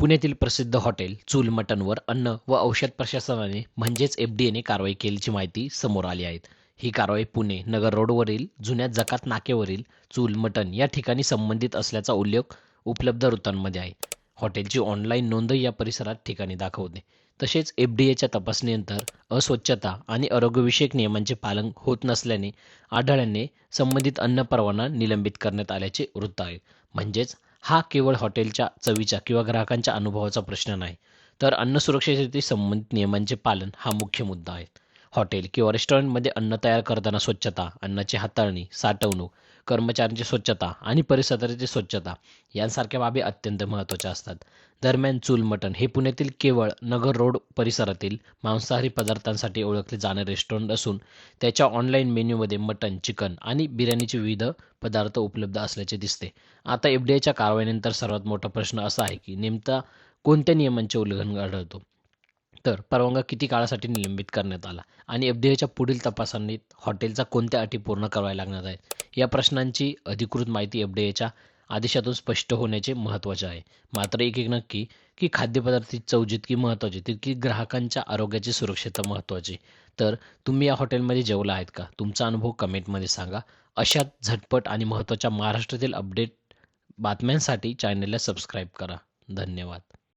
पुण्यातील प्रसिद्ध हॉटेल चूल मटणवर अन्न व औषध प्रशासनाने म्हणजेच एफडीएने कारवाई केल्याची माहिती समोर आली आहे. ही कारवाई पुणे नगर रोडवरील जुन्या जकात नाकेवरील चूल मटण या ठिकाणी संबंधित असल्याचा उल्लेख उपलब्ध वृत्तांमध्ये आहे. हॉटेलची ऑनलाईन नोंदही या परिसरात ठिकाणी दाखवते. तसेच एफडीएच्या तपासणीनंतर अस्वच्छता आणि आरोग्यविषयक नियमांचे पालन होत नसल्याने आढळल्याने संबंधित अन्न परवाना निलंबित करण्यात आल्याचे वृत्त आहे. म्हणजेच हा केवळ हॉटेलच्या चवीच्या किंवा ग्राहकांच्या अनुभवाचा प्रश्न नाही, तर अन्न सुरक्षेशी संबंधित नियमांचे पालन हा मुख्य मुद्दा आहे. हॉटेल किंवा रेस्टॉरंटमध्ये अन्न तयार करताना स्वच्छता, अन्नाची हाताळणी, साठवणूक, कर्मचाऱ्यांची स्वच्छता आणि परिसराची स्वच्छता यांसारख्या बाबी अत्यंत महत्त्वाच्या असतात. दरम्यान चूल मटण हे पुण्यातील केवळ नगर रोड परिसरातील मांसाहारी पदार्थांसाठी ओळखले जाणारे रेस्टॉरंट असून त्याच्या ऑनलाईन मेन्यूमध्ये मटण, चिकन आणि बिर्याणीचे विविध पदार्थ उपलब्ध असल्याचे दिसते. आता एफडीआयच्या कारवाईनंतर सर्वात मोठा प्रश्न असा आहे की नेमका कोणत्या नियमांचे उल्लंघन आढळतो, तर परवाना किती काळासाठी निलंबित करण्यात आला आणि एफडीआयच्या पुढील तपासणीत हॉटेलचा कोणत्या अटी पूर्ण कराव्या लागणार आहेत, या प्रश्नांची अधिकृत माहिती एफडीआयच्या आदेशातून स्पष्ट होण्याचे महत्त्वाचे आहे. मात्र एक नक्की की खाद्यपदार्थाची चव जितकी महत्त्वाची तितकी ग्राहकांच्या आरोग्याची सुरक्षितता महत्त्वाची. तर तुम्ही या हॉटेलमध्ये जेवला आहेत का? तुमचा अनुभव कमेंटमध्ये सांगा. अशाच झटपट आणि महत्त्वाच्या महाराष्ट्रातील अपडेट बातम्यांसाठी चॅनलला सबस्क्राईब करा. धन्यवाद.